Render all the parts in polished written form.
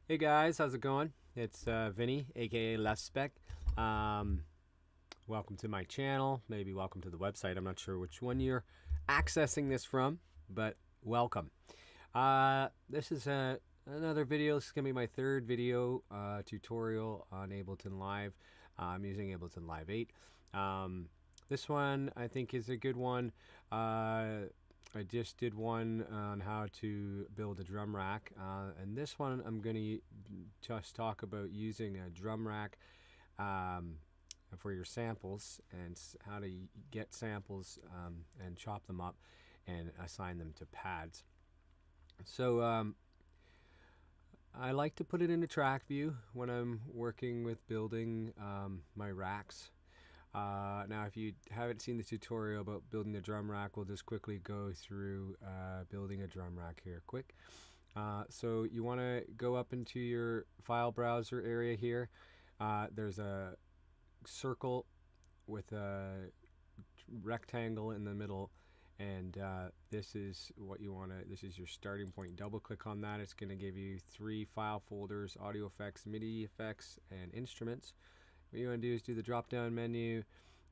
Hey guys, how's it going? It's Vinny, aka Lefspek. Um, Welcome to my channel. Maybe welcome to the website. I'm not sure which one you're accessing this from, but welcome. This is another video. This is gonna be my third video tutorial on Ableton Live. I'm using Ableton Live 8. This one I think is a good one. I just did one on how to build a drum rack, and this one I'm going to just talk about using a drum rack for your samples and how to get samples and chop them up and assign them to pads. So I like to put it in a track view when I'm working with building my racks. Now, if you haven't seen the tutorial about building the drum rack, we'll just quickly go through building a drum rack here quick. So you want to go up into your file browser area here. There's a circle with a rectangle in the middle, and this is what you want to, this is your starting point. Double click on that. It's going to give you 3 file folders: audio effects, MIDI effects, and instruments. What you want to do is do the drop down menu.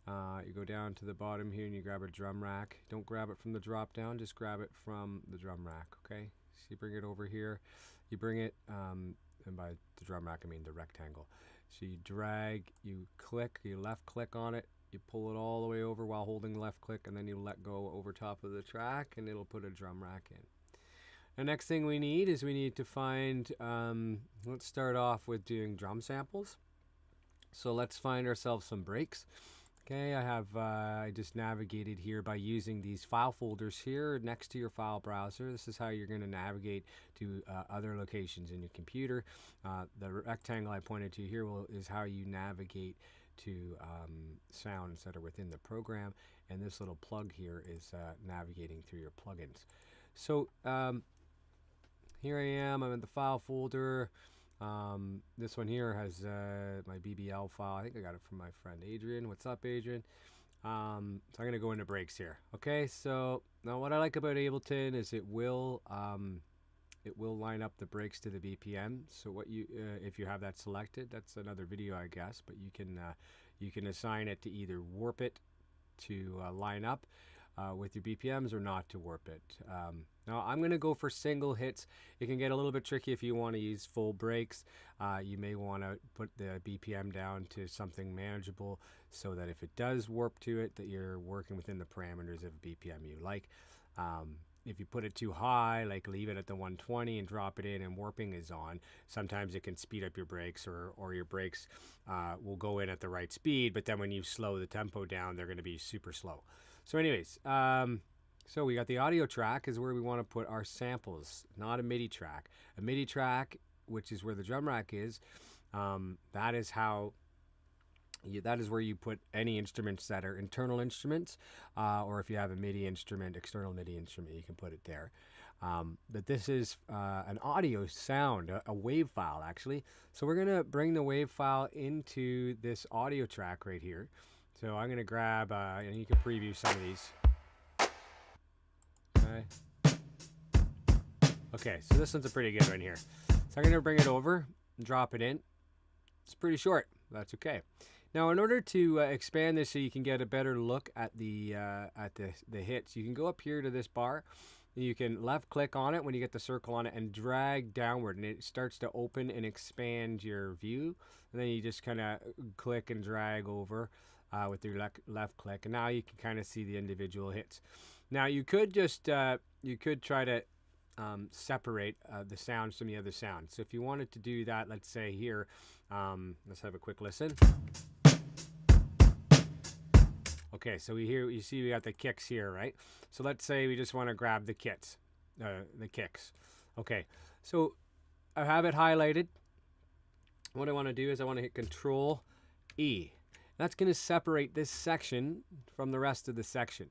You go down to the bottom here and you grab a drum rack. Don't grab it from the drop down, just grab it from the drum rack, okay? So you bring it over here. You bring it, and by the drum rack I mean the rectangle. So you drag, you click, you left click on it, you pull it all the way over while holding left click, and then you let go over top of the track and it'll put a drum rack in. The next thing we need is we need to find, let's start off with doing drum samples. So let's find ourselves some breaks. Okay, I just navigated here by using these file folders here next to your file browser. This is how you're going to navigate to other locations in your computer. The rectangle I pointed to here is how you navigate to sounds that are within the program, and this little plug here is navigating through your plugins. So here I am. I'm in the file folder. This one here has my BBL file. I think I got it from my friend Adrian. What's up, Adrian? So I'm going to go into breaks here. Okay, so now what I like about Ableton is it will line up the breaks to the BPM. So what you if you have that selected, that's another video, I guess, but you can assign it to either warp it to line up with your BPMs or not to warp it. Now I'm going to go for single hits. It can get a little bit tricky if you want to use full breaks. You may want to put the BPM down to something manageable so that if it does warp to it, that you're working within the parameters of BPM you like. If you put it too high, like leave it at the 120 and drop it in and warping is on, sometimes it can speed up your breaks, or your breaks will go in at the right speed, but then when you slow the tempo down, they're going to be super slow. So anyways, so we got the audio track is where we want to put our samples, not a MIDI track. A MIDI track, which is where the drum rack is, that is where you put any instruments that are internal instruments, or if you have a MIDI instrument, external MIDI instrument, you can put it there. But this is an audio sound, a wave file actually. So we're going to bring the wave file into this audio track right here. So I'm going to grab, and you can preview some of these. Okay, so this one's a pretty good one here. So I'm going to bring it over and drop it in. It's pretty short. That's okay. Now, in order to expand this so you can get a better look at the hits, you can go up here to this bar. You can left click on it when you get the circle on it and drag downward, and it starts to open and expand your view. And then you just kind of click and drag over with your left click, and now you can kind of see the individual hits. Now you could just you could try to separate the sounds from the other sounds. So if you wanted to do that, let's say here, let's have a quick listen. Okay, so you see we got the kicks here, right? So let's say we just want to grab the kicks. Okay, so I have it highlighted. What I want to do is I want to hit Control E. That's going to separate this section from the rest of the section.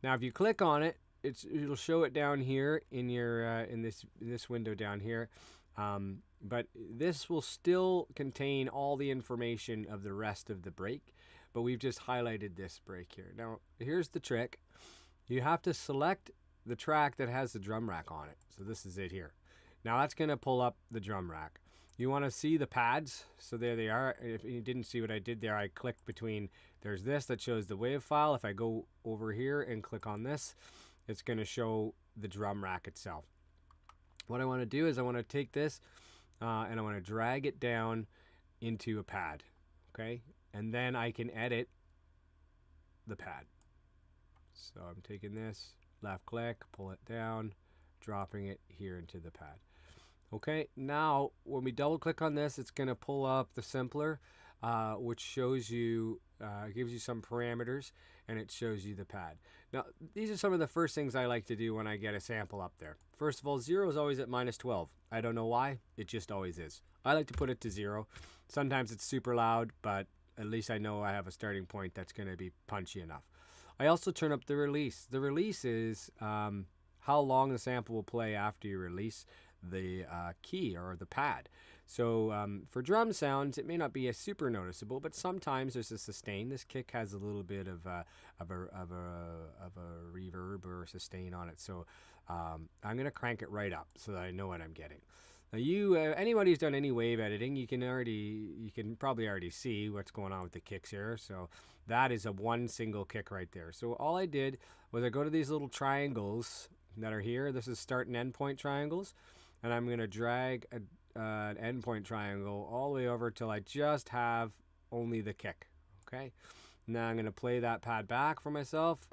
Now, if you click on it, it'll show it down here in your in this window down here. But this will still contain all the information of the rest of the break, but we've just highlighted this break here. Now, here's the trick. You have to select the track that has the drum rack on it. So this is it here. Now that's going to pull up the drum rack. You want to see the pads. So there they are. If you didn't see what I did there, I clicked between, there's this that shows the wave file. If I go over here and click on this, it's going to show the drum rack itself. What I want to do is I want to take this and I want to drag it down into a pad. Okay. And then I can edit the pad. So I'm taking this, left click, pull it down, dropping it here into the pad. Okay, now when we double click on this, it's going to pull up the sampler, which shows you, gives you some parameters, and it shows you the pad. Now, these are some of the first things I like to do when I get a sample up there. First of all, 0 is always at -12. I don't know why, it just always is. I like to put it to 0. Sometimes it's super loud, but at least I know I have a starting point that's going to be punchy enough. I also turn up the release. The release is how long the sample will play after you release the key or the pad. So for drum sounds, it may not be as super noticeable, but sometimes there's a sustain. This kick has a little bit of a reverb or sustain on it. So I'm going to crank it right up so that I know what I'm getting. Now anybody who's done any wave editing, you can probably already see what's going on with the kicks here. So that is a one single kick right there. So all I did was I go to these little triangles that are here. This is start and end point triangles. And I'm going to drag an endpoint triangle all the way over till I just have only the kick. Okay. Now I'm going to play that pad back for myself.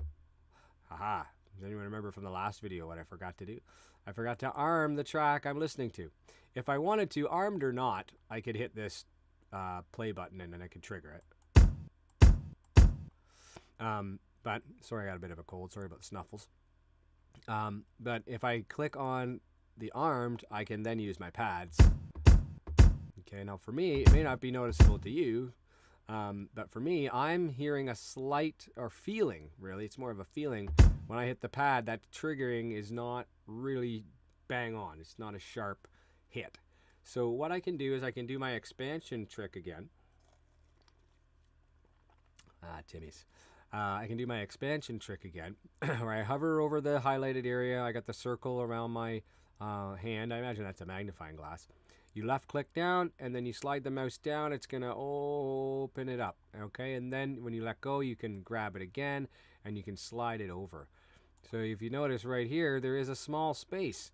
Haha. Does anyone remember from the last video what I forgot to do? I forgot to arm the track I'm listening to. If I wanted to, armed or not, I could hit this play button and then I could trigger it. But sorry, I got a bit of a cold. Sorry about the snuffles. But if I click on the armed, I can then use my pads. Okay, now for me, it may not be noticeable to you, but for me, I'm hearing a slight, or feeling, really, it's more of a feeling. When I hit the pad, that triggering is not really bang on. It's not a sharp hit. So what I can do is I can do my expansion trick again. Timmy's. I can do my expansion trick again, where I hover over the highlighted area. I got the circle around my hand. I imagine that's a magnifying glass. You left click down and then you slide the mouse down. It's going to open it up. Okay. And then when you let go, you can grab it again and you can slide it over. So if you notice right here, there is a small space,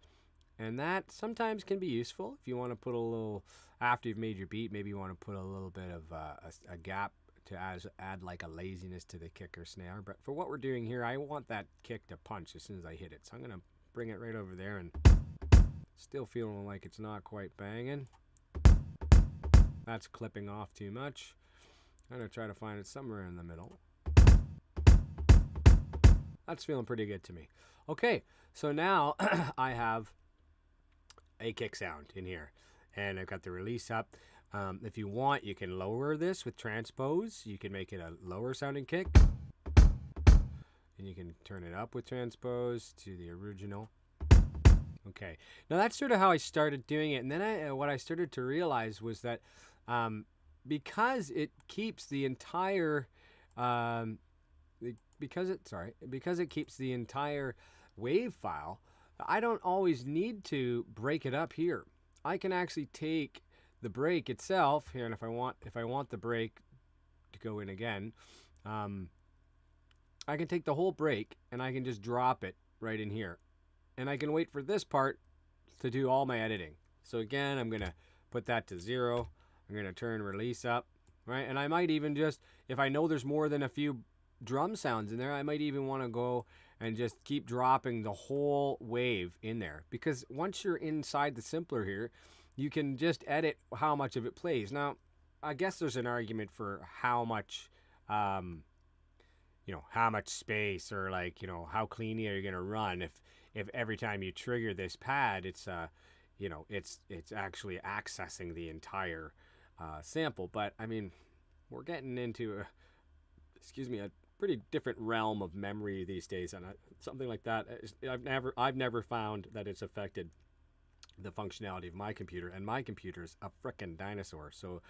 and that sometimes can be useful if you want to put a little, after you've made your beat, maybe you want to put a little bit of a gap to add like a laziness to the kick or snare. But for what we're doing here, I want that kick to punch as soon as I hit it. So I'm going to bring it right over there, and still feeling like it's not quite banging. That's clipping off too much. I'm going to try to find it somewhere in the middle. That's feeling pretty good to me. Okay, so now I have a kick sound in here, and I've got the release up. If you want, you can lower this with transpose. You can make it a lower sounding kick, and you can turn it up with transpose to the original. Okay, now that's sort of how I started doing it, and then what I started to realize was that because it keeps the entire because it keeps the entire wave file, I don't always need to break it up here. I can actually take the break itself here, and if I want the break to go in again, I can take the whole break and I can just drop it right in here, and I can wait for this part to do all my editing. So again, I'm gonna put that to 0. I'm gonna turn release up, right? And I might even just, if I know there's more than a few drum sounds in there, I might even want to go and just keep dropping the whole wave in there, because once you're inside the sampler here, you can just edit how much of it plays. Now, I guess there's an argument for how much, how much space, or like, how clean are you going to run if every time you trigger this pad, it's actually accessing the entire sample. But I mean, we're getting into a pretty different realm of memory these days, and something like that, I've never found that it's affected the functionality of my computer, and my computer's a frickin' dinosaur. So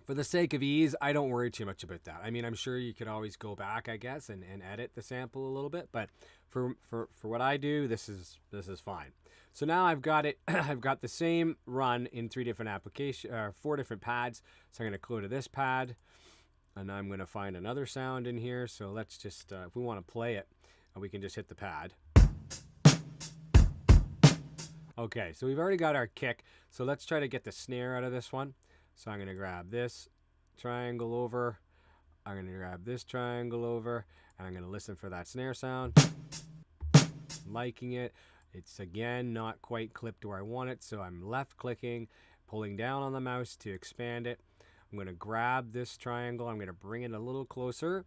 For the sake of ease, I don't worry too much about that. I mean, I'm sure you could always go back, I guess, and edit the sample a little bit, but for what I do, this is fine. So now I've got it. I've got the same run in 4 different pads. So I'm going to go to this pad, and I'm going to find another sound in here. So let's just, if we want to play it, we can just hit the pad. Okay, so we've already got our kick. So let's try to get the snare out of this one. So I'm going to grab this triangle over. I'm going to grab this triangle over. And I'm going to listen for that snare sound. I'm liking it. It's, again, not quite clipped where I want it. So I'm left clicking, pulling down on the mouse to expand it. I'm going to grab this triangle. I'm going to bring it a little closer.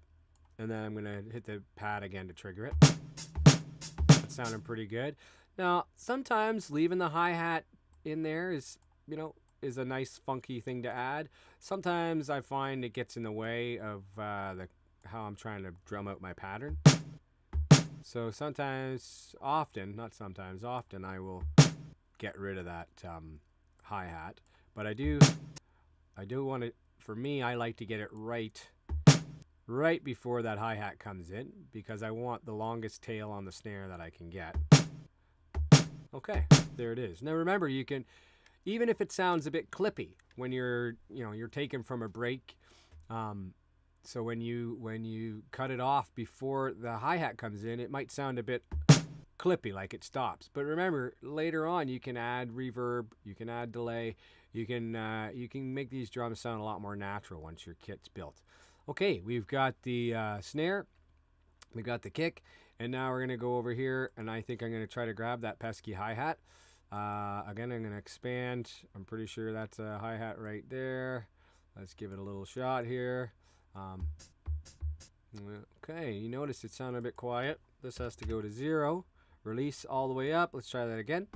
And then I'm going to hit the pad again to trigger it. That's sounding pretty good. Now, sometimes leaving the hi-hat in there is, you know, is a nice funky thing to add. Sometimes I find it gets in the way of how I'm trying to drum out my pattern. So often, I will get rid of that hi-hat. But I do want to, for me, I like to get it right before that hi-hat comes in, because I want the longest tail on the snare that I can get. Okay, there it is. Now remember, you can, even if it sounds a bit clippy when you're taken from a break, so when you cut it off before the hi-hat comes in, it might sound a bit clippy, like it stops. But remember, later on you can add reverb, you can add delay, you can make these drums sound a lot more natural once your kit's built. Okay, we've got the snare, we got the kick, and now we're gonna go over here, and I think I'm gonna try to grab that pesky hi-hat. Again, I'm gonna expand. I'm pretty sure that's a hi-hat right there. Let's give it a little shot here. Okay, you notice it sounded a bit quiet. This has to go to 0. Release all the way up. Let's try that again.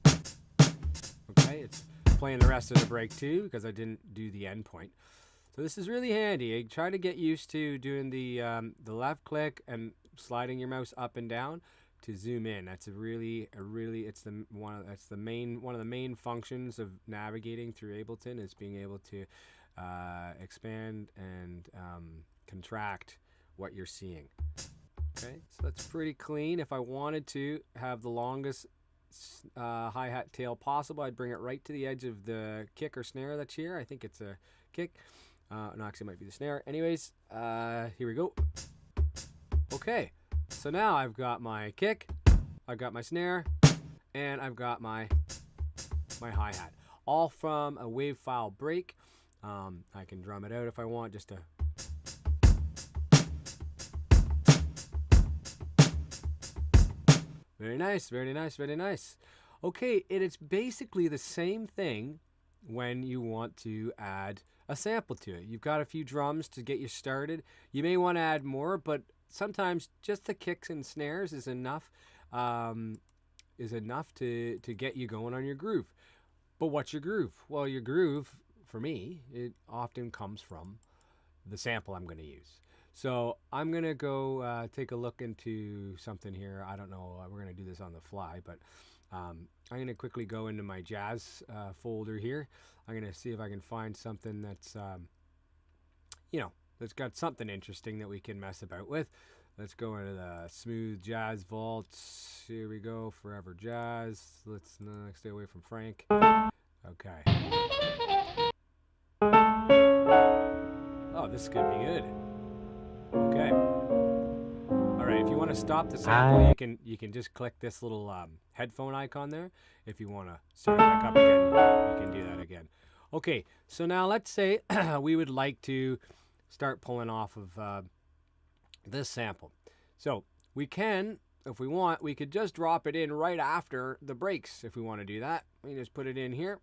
Okay, it's playing the rest of the break too, because I didn't do the end point. So this is really handy. I try to get used to doing the left click and sliding your mouse up and down to zoom in. That's one of the main functions of navigating through Ableton, is being able to expand and contract what you're seeing. Okay, so that's pretty clean. If I wanted to have the longest hi-hat tail possible, I'd bring it right to the edge of the kick or snare that's here. I think it's a kick. No, actually it might be the snare. Anyways, here we go. Okay, so now I've got my kick, I've got my snare, and I've got my hi-hat, all from a wave file break. I can drum it out if I want, just to. Very nice, very nice, very nice. Okay, it's basically the same thing when you want to add a sample to it. You've got a few drums to get you started. You may want to add more, but sometimes just the kicks and snares is enough. To get you going on your groove. But what's your groove? Well, your groove, for me, it often comes from the sample I'm going to use. So I'm going to go take a look into something here. I don't know. We're going to do this on the fly, but I'm going to quickly go into my jazz folder here. I'm going to see if I can find something that's, that's got something interesting that we can mess about with. Let's go into the smooth jazz vaults. Here we go. Forever jazz. Let's stay away from Frank. Okay. Oh, this could be good. Okay. All right. If you want to stop the sample, you can just click this little headphone icon there. If you want to start it back up again, you can do that again. Okay. So now let's say we would like to start pulling off of this sample. So we can, if we want, we could just drop it in right after the breaks. If we want to do that, we just put it in here.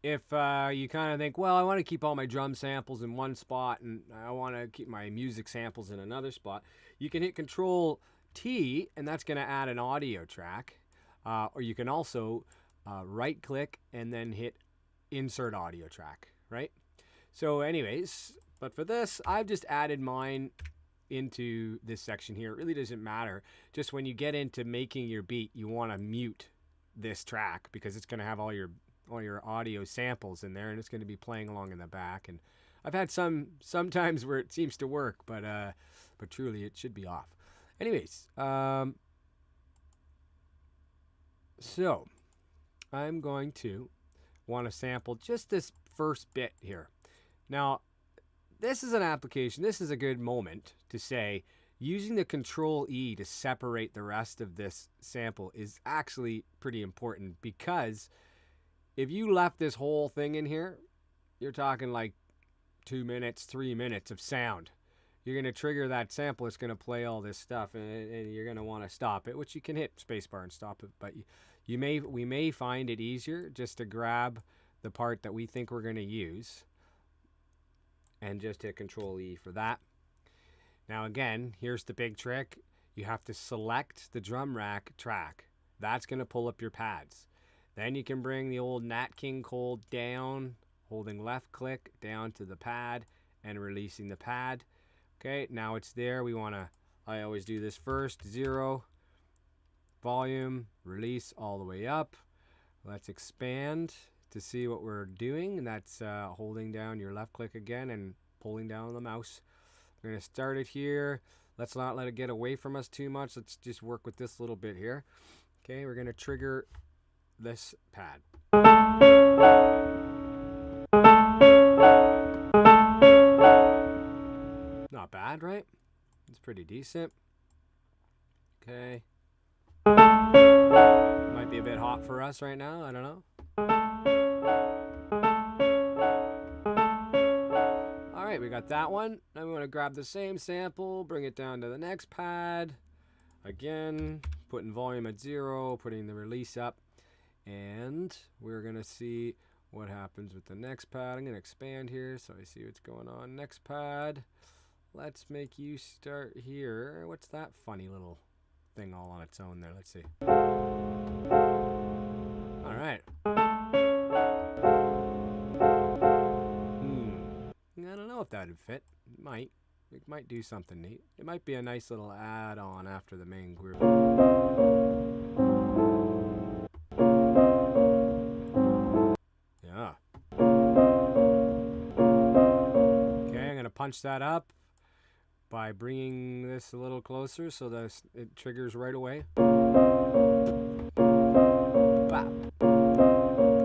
If you kind of think, well, I want to keep all my drum samples in one spot and I want to keep my music samples in another spot, you can hit Control T, and that's going to add an audio track. Or you can also right click and then hit Insert Audio Track, right? So anyways, but for this, I've just added mine into this section here. It really doesn't matter. Just when you get into making your beat, you want to mute this track because it's going to have all your all your audio samples in there, and it's going to be playing along in the back. And I've had sometimes where it seems to work, but truly it should be off. Anyways, so I'm going to want to sample just this first bit here. Now, this is an application. This is a good moment to say using the Control E to separate the rest of this sample is actually pretty important, because if you left this whole thing in here, you're talking like 2 minutes, 3 minutes of sound. You're going to trigger that sample. It's going to play all this stuff, and you're going to want to stop it, which you can hit spacebar and stop it. But we may find it easier just to grab the part that we think we're going to use and just hit Control E for that. Now again, here's the big trick. You have to select the drum rack track. That's going to pull up your pads. Then you can bring the old Nat King Cole down, holding left click down to the pad and releasing the pad. Okay, now it's there. I always do this first. 0, volume, release all the way up. Let's expand to see what we're doing. And that's holding down your left click again and pulling down the mouse. We're going to start it here. Let's not let it get away from us too much. Let's just work with this little bit here. Okay, we're going to trigger this pad. Not bad, right? It's pretty decent. Okay. Might be a bit hot for us right now. I don't know. All right, we got that one. Now we want to grab the same sample, bring it down to the next pad. Again, putting volume at 0, putting the release up. And we're going to see what happens with the next pad. I'm going to expand here so I see what's going on. Next pad. Let's make you start here. What's that funny little thing all on its own there? Let's see. All right. I don't know if that would fit. It might. It might do something neat. It might be a nice little add-on after the main group. Yeah. Okay, I'm going to punch that up by bringing this a little closer so that it triggers right away. Bop.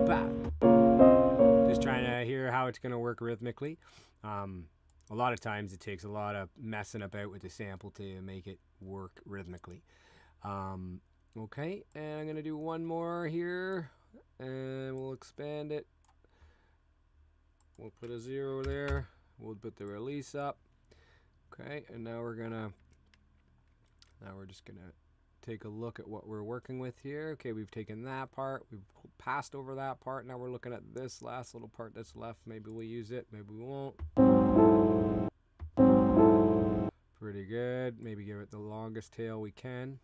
Bop. Just trying to hear how it's going to work rhythmically. A lot of times it takes a lot of messing about with the sample to make it work rhythmically. Okay, and I'm going to do one more here, and we'll expand it. We'll put a 0 there. We'll put the release up. Okay, and now we're just gonna take a look at what we're working with here. Okay, we've taken that part, we've passed over that part. Now we're looking at this last little part that's left. Maybe we'll use it, maybe we won't. Pretty good. Maybe give it the longest tail we can.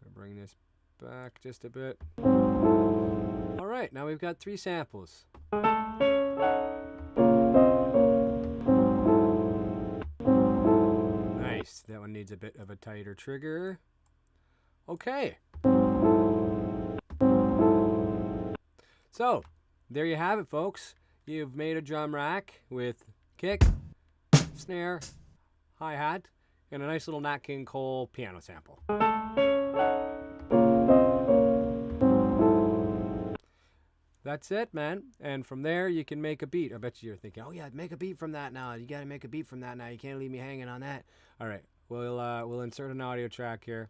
I'll bring this back just a bit. All right, now we've got 3 samples. That one needs a bit of a tighter trigger. Okay. So, there you have it, folks. You've made a drum rack with kick, snare, hi-hat, and a nice little Nat King Cole piano sample. That's it, man. And from there, you can make a beat. I bet you're thinking, oh yeah, make a beat from that now. You got to make a beat from that now. You can't leave me hanging on that. All right, we'll insert an audio track here.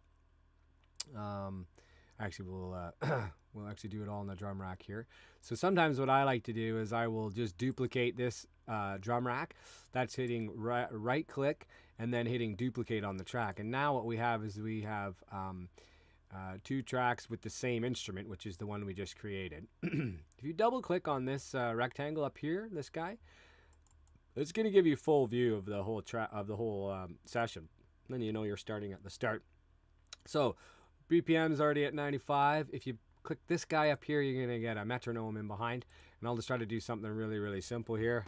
Actually, we'll actually do it all in the drum rack here. So sometimes what I like to do is I will just duplicate this drum rack. That's hitting right click and then hitting duplicate on the track. And now what we have is we have 2 tracks with the same instrument, which is the one we just created. If you double click on this rectangle up here, this guy, it's going to give you full view of the whole session. Then you know you're starting at the start. So BPM is already at 95. If you click this guy up here, you're going to get a metronome in behind. And I'll just try to do something really, really simple here.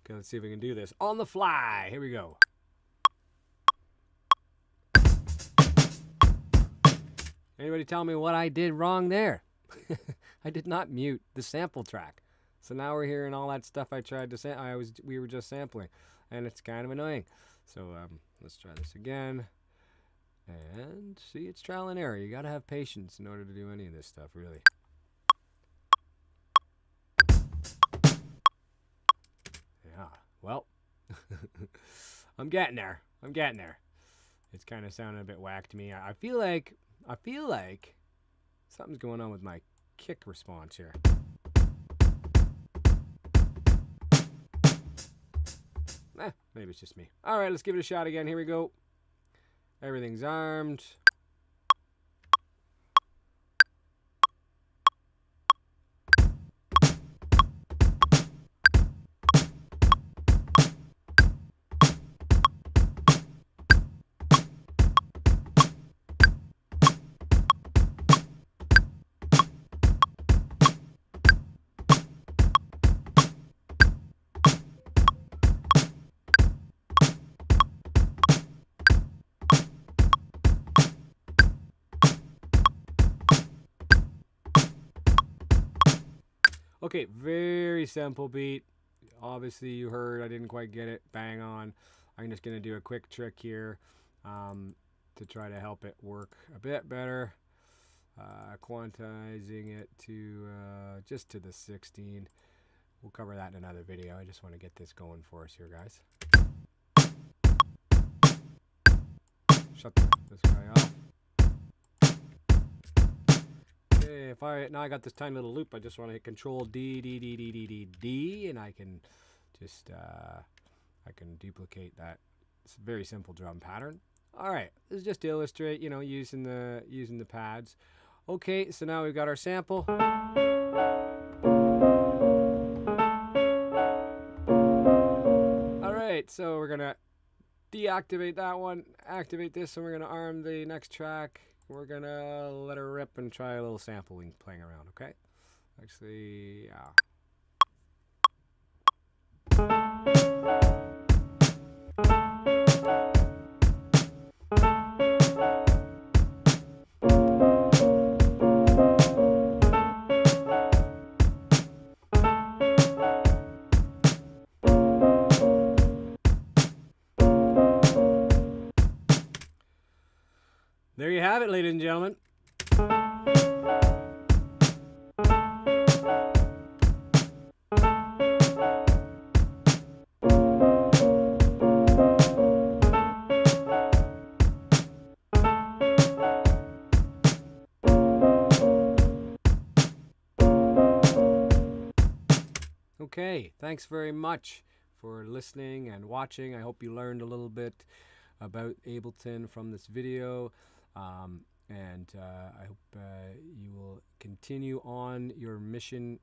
Okay, let's see if we can do this on the fly. Here we go. Anybody tell me what I did wrong there? I did not mute the sample track. So now we're hearing all that stuff I tried to we were just sampling, and it's kind of annoying. So let's try this again. And see, it's trial and error. You got to have patience in order to do any of this stuff, really. Yeah, well, I'm getting there. It's kind of sounding a bit whack to me. I feel like something's going on with my kick response here. Maybe it's just me. All right, let's give it a shot again. Here we go. Everything's armed. Okay, very simple beat. Obviously, you heard I didn't quite get it bang on. I'm just going to do a quick trick here to try to help it work a bit better. Quantizing it to just to the 16. We'll cover that in another video. I just want to get this going for us here, guys. Shut this guy off. Okay, now I got this tiny little loop. I just want to hit Control D, D, D, D, D, D, D, and I can just I can duplicate that. It's a very simple drum pattern. All right, this is just to illustrate, you know, using the pads. Okay, so now we've got our sample. All right, so we're gonna deactivate that one, activate this, and we're gonna arm the next track. We're gonna let her rip and try a little sampling playing around, okay? Actually, yeah. There you have it, ladies and gentlemen. Okay, thanks very much for listening and watching. I hope you learned a little bit about Ableton from this video. I hope you will continue on your mission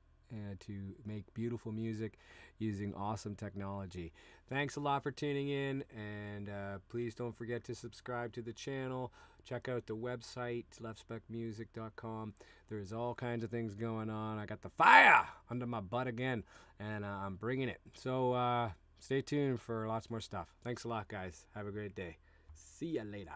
to make beautiful music using awesome technology. Thanks a lot for tuning in, and please don't forget to subscribe to the channel. Check out the website, lefspekmusic.com. There's all kinds of things going on. I got the fire under my butt again, and I'm bringing it. So stay tuned for lots more stuff. Thanks a lot, guys. Have a great day. See ya later.